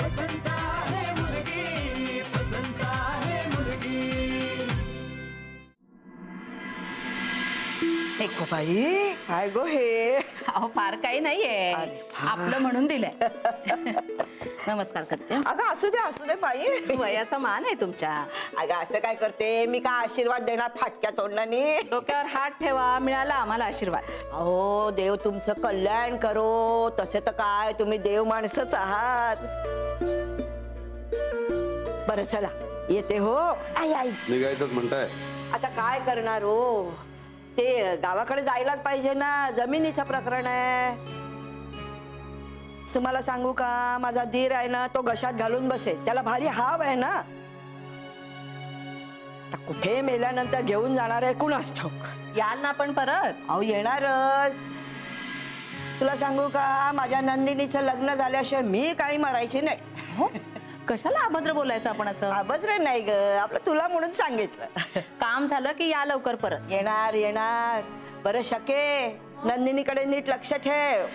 पसंत आहे मुलगी, पसंत आहे मुलगी. एको बाई काय गो हे. अहो फार काही नाहीये, आपलं म्हणून दिलंय. नमस्कार करते. अगं असू दे बाई. वयाचा मान आहे तुमच्या. अगं असं काय करते मी, काय आशीर्वाद देणार फाटक्या तोंडाने. डोक्यावर हात ठेवा, मिळाला आम्हाला आशीर्वाद. अहो देव तुमचं कल्याण करो. तसे तर काय तुम्ही देव माणसंच आहात. बरं चला येते हो. आई आई निघायचंच म्हणताय? आता काय करणार हो, ते गावाकडे जायलाच पाहिजे ना, जमिनीचं प्रकरण आहे. तुम्हाला सांगू का, माझा दीर आहे ना तो घशात घालून बसे, त्याला भारी हाव आहे ना. आता कुठे मेल्यानंतर घेऊन जाणार आहे कुणास ठाऊक. याल ना आपण परत. अहो येणारच. तुला सांगू का, माझ्या नंदिनीचं लग्न झाल्याशिवाय मी काही मरायची नाही. हो, कशाला अभद्र बोलायचं आपण असं. अभद्र नाही ग, आपलं तुला म्हणून सांगितलं. काम झालं की या लवकर परत. येणार. बरं शके, नंदिनीकडे नीट लक्ष ठेव.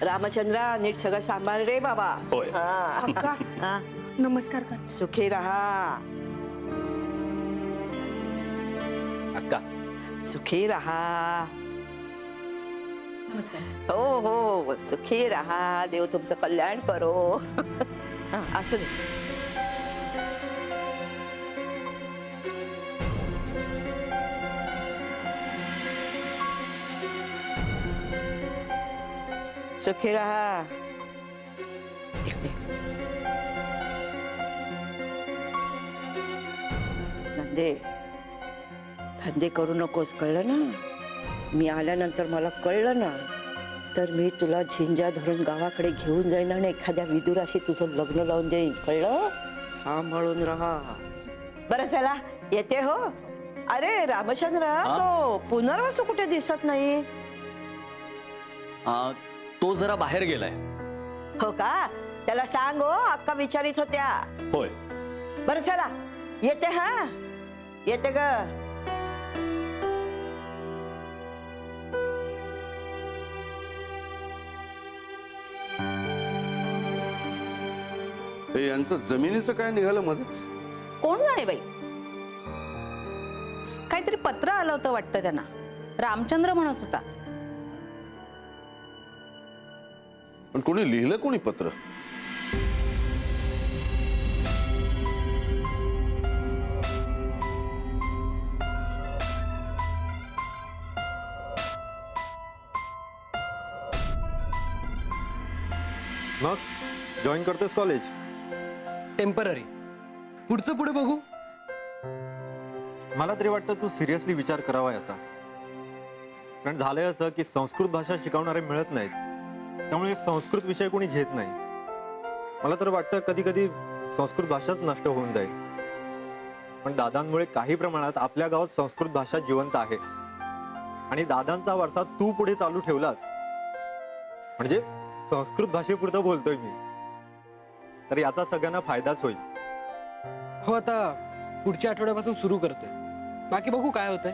रामचंद्रा नीट सगळं सांभाळ रे बाबा. होय. हा. नमस्कार कर. सुखी रहा. अक्का सुखी रहा. नमस्कार. हो सुखी रहा. देव तुमचं कल्याण करो. हा, असू दे. सुखी रहा. तिकडे नंदे, धंदे करू नकोस, कळलं ना. मी आल्यानंतर मला कळलं ना तर मी तुला झिंजा धरून गावाकडे घेऊन जाईन आणि एखाद्या विदुराशी तुझं लग्न लावून देईन, कळलं. सांभाळून राहा. बरं चला येते हो. अरे रामचंद्र, तो पुनर्वसू कुठे दिसत नाही. तो जरा बाहेर गेलाय. हो का, त्याला सांग हो, अक्का विचारित होत्या. होय. बरं चला येते. हा येते ग. हे यांचं जमिनीचं काय निघालं मध्येच? कोण जाणे बाई, काहीतरी पत्र आलं होतं वाटतं त्यांना. रामचंद्र म्हणत होता. पण कोणी लिहिलं, कोणी पत्र? मग जॉईन करतेस कॉलेज? टेम्पररी, पुढचं पुढे बघू. मला तरी वाटतं तू सिरियसली विचार करावा याचा. कारण झालंय असं की संस्कृत भाषा शिकवणारे मिळत नाहीत, त्यामुळे संस्कृत विषय कोणी घेत नाही. मला तर वाटतं कधी कधी संस्कृत भाषाच नष्ट होऊन जाईल. पण दादांमुळे काही प्रमाणात आपल्या गावात संस्कृत भाषा जिवंत आहे. आणि दादांचा वारसा तू पुढे चालू ठेवलास म्हणजे संस्कृत भाषेपुरतं बोलतोय मी, तर याचा सगळ्यांना फायदाच होईल. हो, आता पुढच्या आठवड्यापासून सुरू करतोय. बाकी बघू काय होतंय.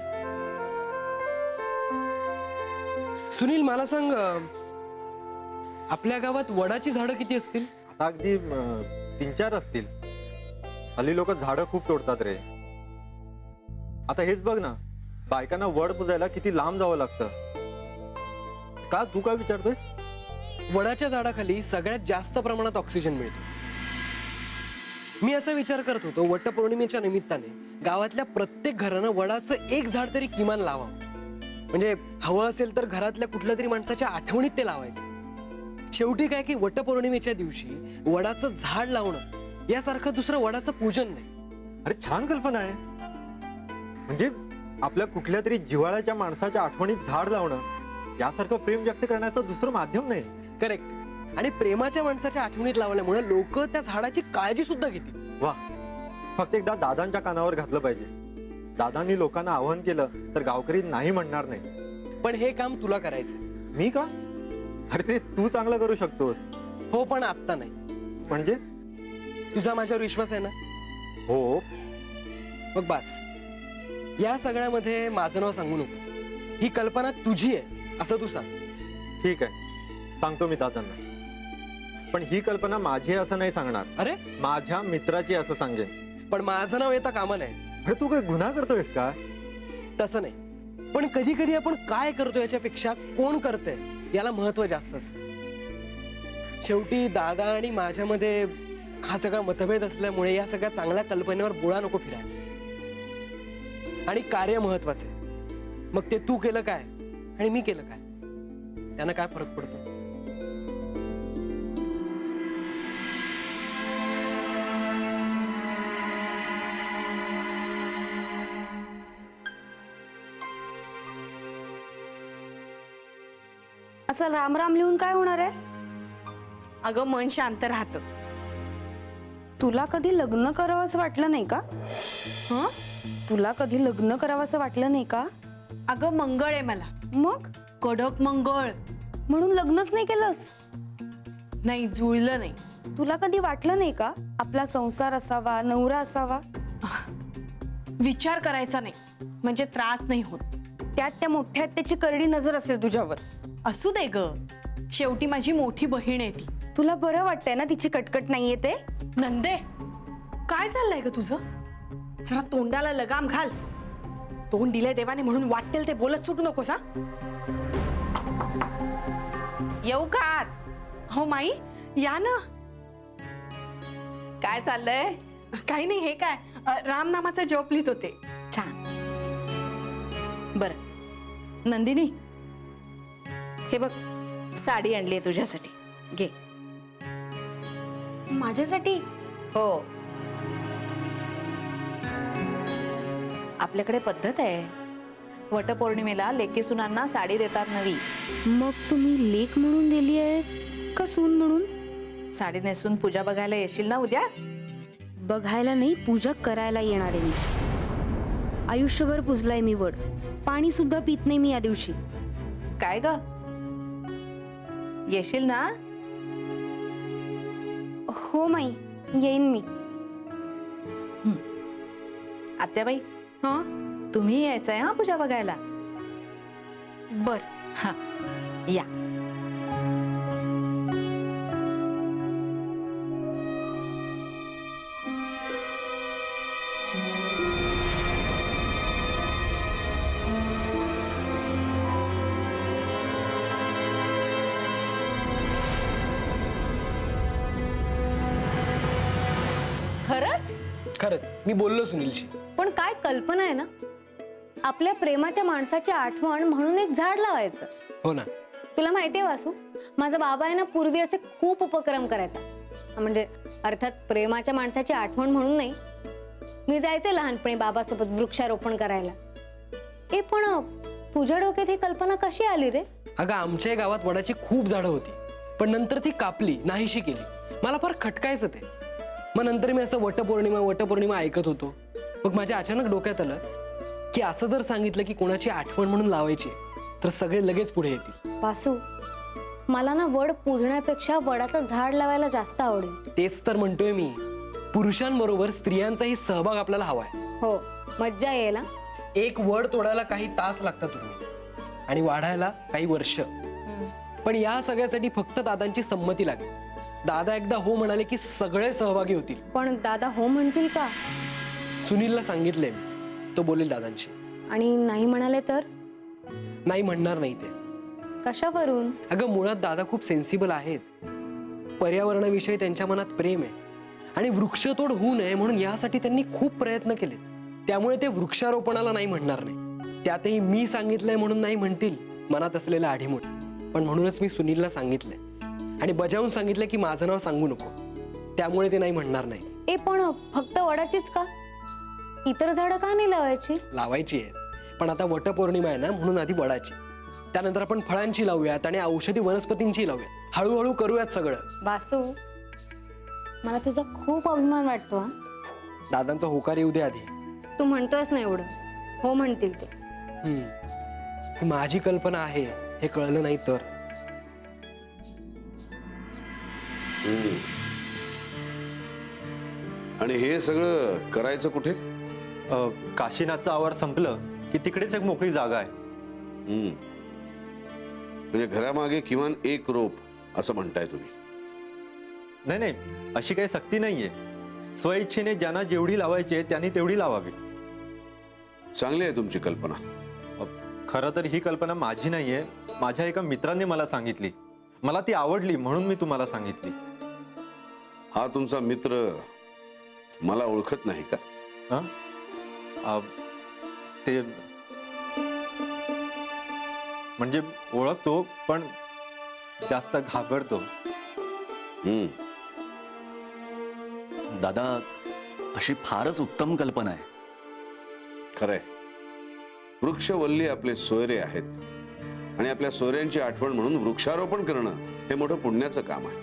सुनील मला सांग, आपल्या गावात वडाची झाडं किती असतील? आता अगदी 3-4 असतील. हल्ली लोक झाडं खूप तोडतात रे. आता हेच बघ ना, बायकांना वड पुजायला किती लांब जावं लागतं. का, तू काय विचारतोयस? वडाच्या झाडाखाली सगळ्यात जास्त प्रमाणात ऑक्सिजन मिळतो. मी असा विचार करत होतो, वटपौर्णिमेच्या निमित्ताने गावातल्या प्रत्येक घरानं वडाचं एक झाड तरी किमान लावावं. म्हणजे हवं असेल तर घरातल्या कुठल्या तरी माणसाच्या आठवणीत ते लावायचं. शेवटी काय की वटपौर्णिमेच्या दिवशी वडाचं झाड लावणं यासारखं दुसरं वडाचं पूजन नाही. अरे छान कल्पना आहे. म्हणजे आपल्या कुठल्या तरी जिव्हाळ्याच्या माणसाच्या आठवणीत झाड लावणं यासारखं प्रेम व्यक्त करण्याचं दुसरं माध्यम नाही. करेक्ट. आणि प्रेमाच्या माणसाच्या आठवणीत लावल्यामुळे लोक त्या झाडाची काळजी सुद्धा घेतील. वा, फक्त एकदा दादांच्या कानावर घातलं पाहिजे. दादांनी लोकांना आवाहन केलं तर गावकरी नाही म्हणणार नाही. पण हे काम तुला करायचं. मी का? अरे ते तू चांगलं करू शकतोस. हो, पण आत्ता नाही. म्हणजे? तुझा माझ्यावर विश्वास आहे ना? हो. मग बस, या सगळ्यामध्ये माझं नाव सांगू नकोस. ही कल्पना तुझी आहे असं तू सांग. ठीक आहे, सांगतो मी दादांना. पण ही कल्पना माझी आहे असं नाही सांगणार, अरे माझ्या मित्राची असं सांगेन. पण माझं नाव येता कामा नाही. अरे तू काही गुन्हा करतोयस का? तसं नाही, पण कधी कधी आपण काय करतो याच्यापेक्षा कोण करतंय याला महत्व जास्त असतं. शेवटी दादा आणि माझ्यामध्ये हा सगळा मतभेद असल्यामुळे या सगळ्या चांगल्या कल्पनेवर बोळा नको फिरायला. आणि कार्य महत्वाचं आहे. मग ते तू केलं काय आणि मी केलं काय, त्यानं काय फरक पडतो? असं राम राम लिहून काय होणार आहे? अगं मन शांत राहतं. तुला कधी लग्न करावं असं वाटलं नाही का? हं? तुला कधी लग्न करावं असं वाटलं नाही का? अगं मंगळ आहे मला, मग कडक मंगळ. म्हणून लग्नच नाही केलंस? नाही, जुळलं नाही. तुला कधी वाटलं नाही का आपला संसार असावा, नवरा असावा? विचार करायचा नाही म्हणजे त्रास नाही होत. त्यात त्या मोठ्या आत्याची करडी नजर असेल तुझ्यावर. असू दे ग, शेवटी माझी मोठी बहीण आहे ती. तुला बरं वाटतंय ना तिची कटकट नाहीये ते? नंदे, काय चाललंय ग तुझं? जरा तोंडाला लगाम घाल. तोंड दिलंय देवाने म्हणून वाटेल ते बोलत सुटू नकोस हा. येऊ का? हो माई, या ना. काय चाललंय? काही नाही, हे काय रामनामाचा जप लिहित होते. छान. बर नंदिनी, हे बघ साडी आणली तुझ्यासाठी, घे. माझ्यासाठी? हो, आपल्याकडे पद्धत आहे, वटपौर्णिमेला लेकीसुनांना साडी देतात नवी. मग तुम्ही लेक म्हणून दिली आहे का सून म्हणून? साडी नेसून पूजा बघायला येशील ना उद्या? बघायला नाही, पूजा करायला येणार आहे मी. आयुष्यभर पुजलाय मी वड, पाणी सुद्धा पित नाही मी या दिवशी. काय ग, येशील ना? हो माई, येईन मी. आत्याबाई, हं? तुम्ही यायचंय हा पूजा बघायला. बर. हा, या. खरंच? खरंच मी बोललो सुनीलशी. पण काय कल्पना आहे ना, आपल्या प्रेमाच्या माणसाची आठवण म्हणून एक झाड लावायचं. हो ना. तुला माहितीये वासू, माझा बाबा आहे ना पूर्वी असे खूप उपक्रम करायचा. म्हणजे अर्थात प्रेमाच्या माणसाची आठवण म्हणून नाही, मी जायचे लहानपणी बाबासोबत वृक्षारोपण करायला. ए पण तुझ्या डोक्यात ही कल्पना कशी आली रे? अगं आमच्या गावात वडाची खूप झाडं होती, पण नंतर ती कापली, नाहीशी केली. मला फार खटकायचं ते. मग नंतर मी असं वटपौर्णिमा ऐकत होतो. मग माझ्या अचानक डोक्यात आलं की असं जर सांगितलं की कोणाची आठवण म्हणून लावायची तर सगळे लगेच पुढे येतील. वासू, मला ना वड पूजण्यापेक्षा वडाचं झाड लावायला जास्त आवडेल. तेच तर म्हणतोय मी, पुरुषांबरोबर स्त्रियांचाही सहभाग आपल्याला हवाय. हो, मज्जा येईल. एक वड तोडायला काही तास लागतात तुम्ही आणि वाढायला काही वर्ष. पण या सगळ्यासाठी फक्त दादांची संमती लागेल. दादा एकदा हो म्हणाले की सगळे सहभागी होतील. पण दादा हो म्हणतील का? सुनीलला सांगितलंय मी, तो बोलेल दादांशी. आणि नाही म्हणाले तर? नाही म्हणणार नाही ते. कशावरून? अगं मुळात दादा खूप सेन्सिबल आहेत. पर्यावरणाविषयी त्यांच्या मनात प्रेम आहे आणि वृक्षतोड होऊ नये म्हणून यासाठी त्यांनी खूप प्रयत्न केलेत. त्यामुळे ते वृक्षारोपणाला नाही म्हणणार नाही. त्यातही मी सांगितलंय म्हणून नाही म्हणतील, मनात असलेला आढीमूळ. पण म्हणूनच मी सुनीलला सांगितलंय आणि बजावून सांगितलं की माझं नाव सांगू नको. त्यामुळे ते नाही म्हणणार नाही. ए पण फक्त वडाचीच का? इतर झाडं का नाही लावायची? लावायची आहेत, पण आता वटपौर्णिमा आहे ना म्हणून आधी वडाची, त्यानंतर आपण फळांची लावूयात आणि औषधी वनस्पतींची लावूयात. हळूहळू करूयात सगळं. वासू, मला तुझा खूप अभिमान वाटतो. हा, दादांचा होकार येऊ दे आधी. तू म्हणतोयस ना एवढं, हो म्हणतील ते. ही माझी कल्पना आहे हे कळलं नाही तर. आणि हे सगळं करायचं कुठे? काशीनाथचं आवार संपलं की तिकडेच एक मोकळी जागा आहे. म्हणजे घरामागे किमान एक रोप असं म्हणताय तुम्ही? नाही नाही, अशी काही सक्ती नाहीये. स्वइच्छेने ज्यांना जेवढी लावायची आहे त्यांनी तेवढी लावावी. चांगली आहे तुमची कल्पना. खरं तर ही कल्पना माझी नाहीये, माझ्या एका मित्राने मला सांगितली. मला ती आवडली म्हणून मी तुम्हाला सांगितली. हा तुमचा मित्र मला ओळखत नाही का? हा? ते म्हणजे ओळखतो, पण जास्त घाबरतो. हम्म. दादा, अशी फारच उत्तम कल्पना आहे. खरंय. वृक्षवल्ली आपले सोयरे आहेत आणि आपल्या सोयऱ्यांची आठवण म्हणून वृक्षारोपण करणं हे मोठं पुण्याचं काम आहे.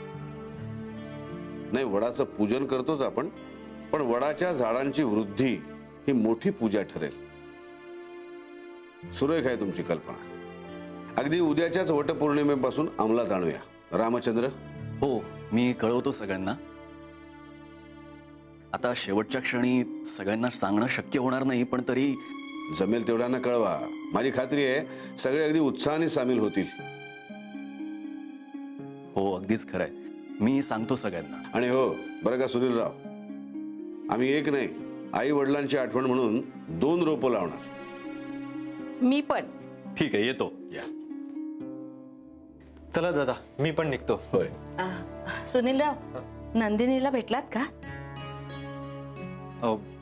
नाही, वडाचं पूजन करतोच आपण, पण वडाच्या झाडांची वृद्धी ही मोठी पूजा ठरेल. सुरेख आहे तुमची कल्पना. अगदी उद्याच्याच वटपौर्णिमेपासून अंमलात आणूया. रामचंद्र? हो, मी कळवतो सगळ्यांना. आता शेवटच्या क्षणी सगळ्यांना सांगणं शक्य होणार नाही, पण तरी जमेल तेवढ्यांना कळवा. माझी खात्री आहे सगळे अगदी उत्साहाने सामील होतील. हो, अगदीच खरंय. मी सांगतो सगळ्यांना. आणि हो बरं का सुनीलराव, आम्ही एक नाही, आई वडिलांची आठवण म्हणून 2 रोपं लावणार. मी पण. ठीक आहे, येतो. या. चला दादा, मी पण निघतो. होय. सुनीलराव, नंदिनीला भेटलात का?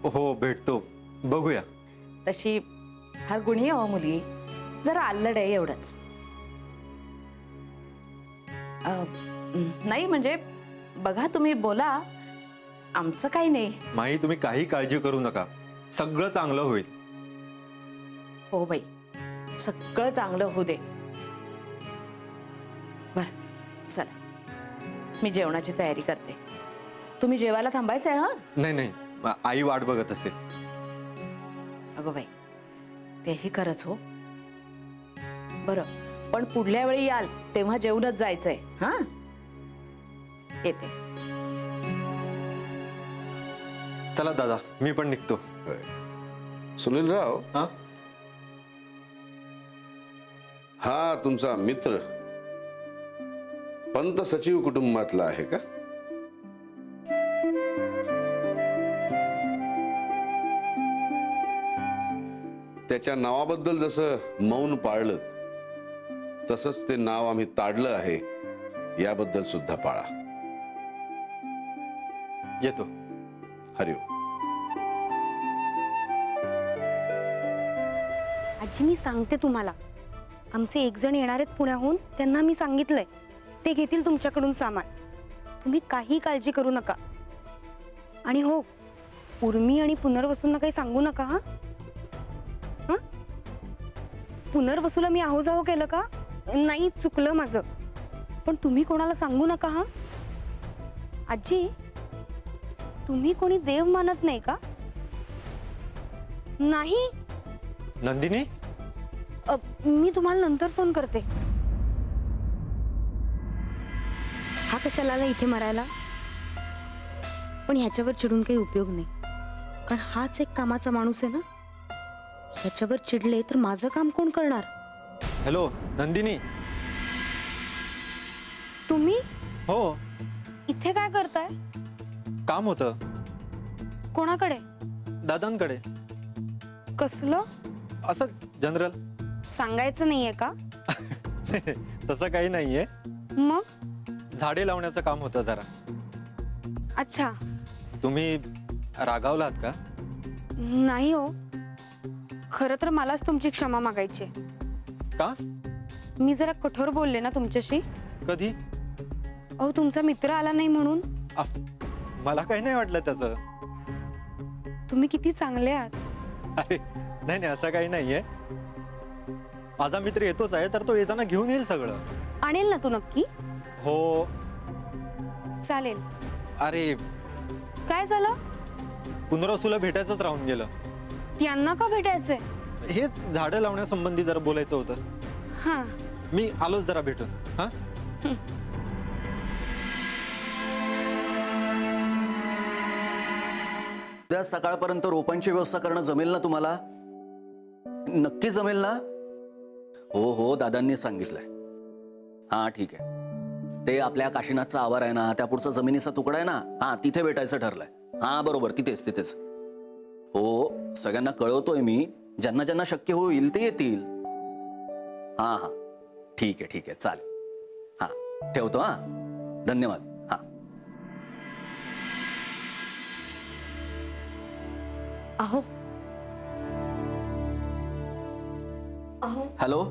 हो, भेटतो. बघूया. तशी फार गुणी आहे हो मुलगी, जरा अल्लड आहे एवढंच. नाही म्हणजे बघा, तुम्ही बोला, आमचं काही नाही. माई, तुम्ही काही काळजी करू नका, सगळं चांगलं होईल. हो बाई, सगळं चांगलं होऊ दे. बर, चला, मी जेवणाची तयारी करते. तुम्ही जेवायला थांबायचंय? हा, नाही नाही, आई वाट बघत असेल. अगं बाई, तेही खरंच हो. बरं, पण पुढल्या वेळी याल तेव्हा जेवूनच जायचंय. हा, येते. चला दादा, मी पण निघतो. होय. सुनीलराव, हा? हा तुमचा मित्र पंत सचिव कुटुंबातला आहे का? त्याच्या नावाबद्दल जसं मौन पाळलं तसंच ते नाव आम्ही ताडलं आहे याबद्दल सुद्धा पाळा. येतो. हरिओम. आजी, मी सांगते तुम्हाला, आमचे एक जण येणार आहेत पुण्याहून, त्यांना मी सांगितलंय, ते घेतील तुमच्याकडून सामान. तुम्ही काही काळजी करू नका. आणि हो, उर्मी आणि पुनर्वसूंना काही सांगू नका. हा, पुनर्वसूला मी आहोजाहो केलं का? नाही, चुकलं माझं. पण तुम्ही कोणाला सांगू नका. हा आजी, तुम्ही कोणी देव मानत नाही का? नाही. नंदिनी, मी तुम्हाला नंतर फोन करते. हा कशाला आला इथे मरायला? पण ह्याच्यावर चिडून काही उपयोग नाही, कारण हाच एक कामाचा माणूस आहे ना. ह्याच्यावर चिडले तर माझं काम कोण करणार? हॅलो नंदिनी. तुम्ही हो, इथे काय करताय? काम होतं कोणाकडे? दादांकडे. कसलं? असं जनरल. सांगायचं नाहीये का? तसं काही नाहीये, मग झाडे लावण्याचं काम होतं जरा. अच्छा. तुम्ही रागावलात का? नाही हो, खरं तर मलाच तुमची क्षमा मागायची आहे. का? मी जरा कठोर बोलले ना तुमच्याशी. कधी? अहो, तुमचा मित्र आला नाही म्हणून. मला काही नाही वाटलं त्याचं. तुम्ही किती चांगले आहात. अरे नाही नाही, असं काही नाहीये. माझा मित्र येतोच आहे, तर तो येताना घेऊन येईल सगळं. आणेल ना तू नक्की? हो. चालेल. अरे, काय झालं? पुनर्वसूला भेटायचंच राहून गेलं. त्यांना का भेटायचंय? हेच झाडं लावण्यासंबंधी जरा बोलायचं होतं. हा, मी आलोच जरा भेटून. हा, उद्या सकाळपर्यंत रोपांची व्यवस्था करणं जमेल ना तुम्हाला? नक्की जमेल ना? हो हो, दादांनी सांगितलंय. हा, ठीक आहे. ते आपल्या काशीनाथचा आवार आहे ना, त्या पुढचा जमिनीचा तुकडा आहे ना, हा तिथे भेटायचं ठरलंय. हा बरोबर, तिथेच तिथेच. हो, सगळ्यांना कळवतोय मी, ज्यांना ज्यांना शक्य होईल ते येतील. हा हा, ठीक आहे चालेल. हा ठेवतो. हा, धन्यवाद. हा. अहो अहो हॅलो.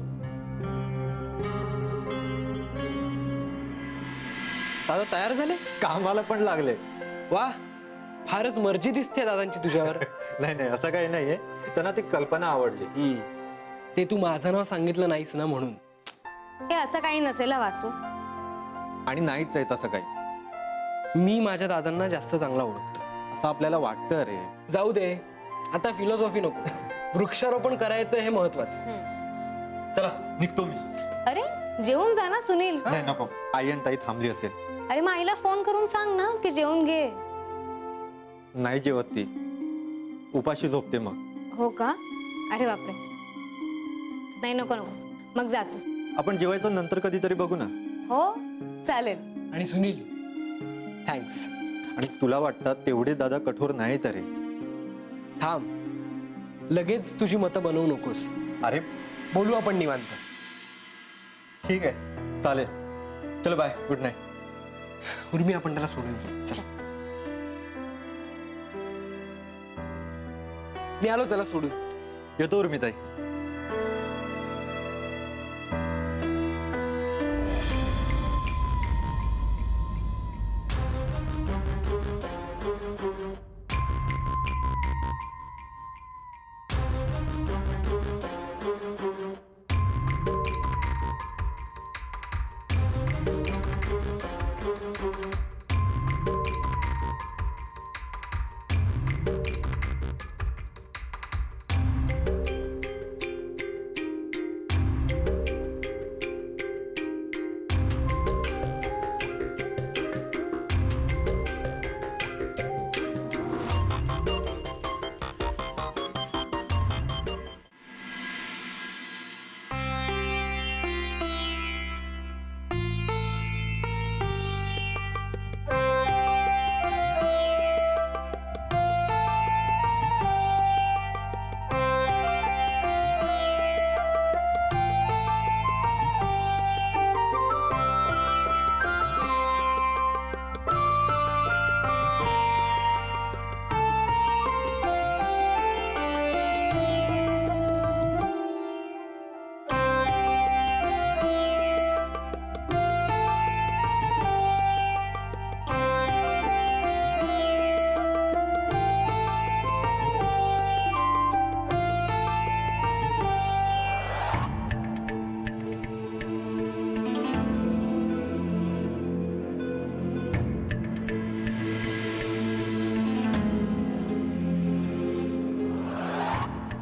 दादा तयार झाले? कामाला पण लागले. वा, फारच मर्जी दिसते दादांची तुझ्यावर. नाही असं काही नाहीये, त्यांना ती कल्पना आवडली. ते तू माझं नाव सांगितलं नाहीस ना म्हणून. हे असं काही नसेल हा वासू. आणि नाहीच आहे तसं काही. मी माझ्या दादांना जास्त चांगला ओळखतो. असं आपल्याला वाटतं. अरे जाऊ दे, आता फिलॉसॉफी नको. वृक्षारोपण करायचं हे महत्वाचं. चला निघतो मी. अरे जेवून जा ना सुनील. नाही नको, आई आणि ताई थांबली असेल. अरे मग आईला फोन करून सांग ना की जेवून घे. नाही जेवत ती, उपाशी झोपते मग. हो का? अरे बापरे. नाही नको मग जातो. आपण जेवायचं नंतर कधीतरी बघू ना. हो चालेल. आणि सुनील, थँक्स. आणि तुला वाटतात तेवढे दादा कठोर नाही तरी. थांब, लगेच तुझी मतं बनवू नकोस. अरे बोलू आपण निवांत. ठीक आहे, चालेल. चलो बाय, गुड नाईट. उर्मी, आपण त्याला सोडून देऊ. चल. मी आलो त्याला सोडून. येतो उर्मी ताई.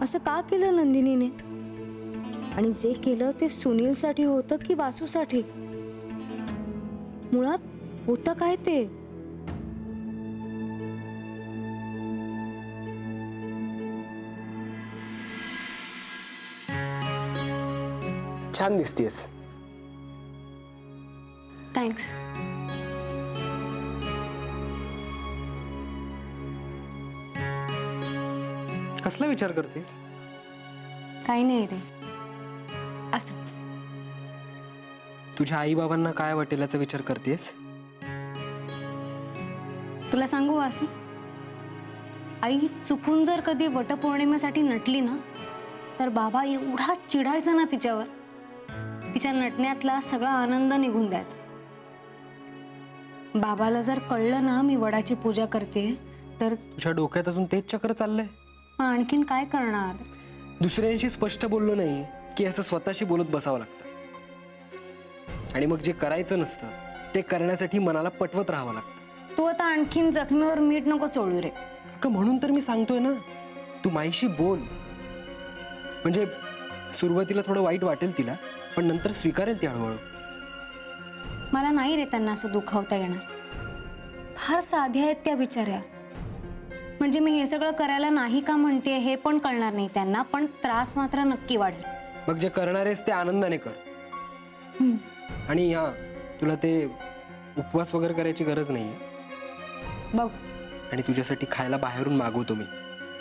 असं का केलं नंदिनीने? आणि जे केलं ते सुनीलसाठी होतं की वासूसाठी? मुळात होतं काय ते? छान दिसतेस. थँक्स. कसला विचार करतेस? काही नाही रे, असंच. तुझ्या आई बाबांना काय वाटेल याचा विचार करतेस? तुला सांगू वासू, आई चुकून जर कधी वटपौर्णिमेसाठी नटली ना, तर बाबा एवढा चिडायचा ना तिच्यावर, तिच्या नटण्यातला सगळा आनंद निघून द्यायचा. बाबाला जर कळलं ना मी वडाची पूजा करते तर तुझ्या डोक्यात अजून तेच चक्र चाललंय? आणखीन काय करणार? दुसऱ्यांशी स्पष्ट बोललो नाही की असं स्वतःशी बोलत बसावं लागतं. आणि मग जे करायचं नसतं ते करण्यासाठी मनाला पटवत राहावं लागतं. तू आता आणखीन जखमीवर मीठ नको चोळू रे. अगं म्हणून तर मी सांगतोय ना, तू माईशी बोल. म्हणजे सुरुवातीला थोडं वाईट वाटेल तिला, पण नंतर स्वीकारेल ती हळूहळू. मला नाही रे त्यांना असं दुखावता येणार. फार साध्या आहेत त्या बिचाऱ्या. म्हणजे मी हे सगळं करायला नाही का म्हणते हे पण कळणार नाही त्यांना, पण त्रास मात्र नक्की वाढेल. मग जे करणार आहेस ते आनंदाने कर. आणि तुला ते उपवास वगैरे करायची गरज नाही बघ आणि तुझ्यासाठी खायला बाहेरून मागवतो मी,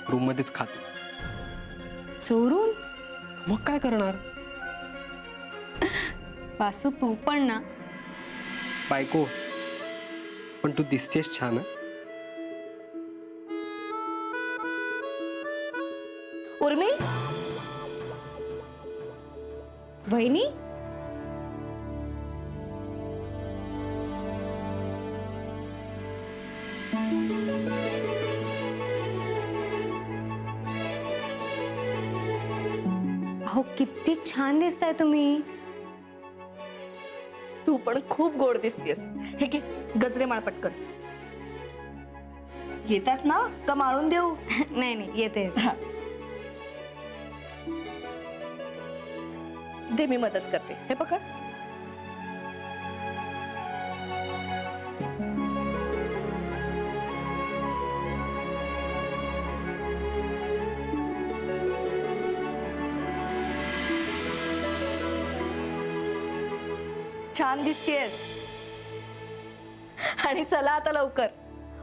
रूममध्येच खातो. चोरून मग काय करणार? वासू तू पण ना. बायको, पण तू दिसतेस छान हं? उर्मी, वहिनी अहो किती छान दिसताय तुम्ही. तू पण खूप गोड दिसतेस. हे की गजरे माळ पटकन. येतात ना का माळून देऊ? नाही नाही येते. दे, मी मदत करते. हे पकड. छान दिसतेस. आणि चला आता लवकर.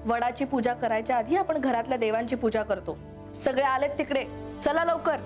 वडाची पूजा करायच्या आधी आपण घरातल्या देवांची पूजा करतो. सगळे आलेत तिकडे. चला लवकर.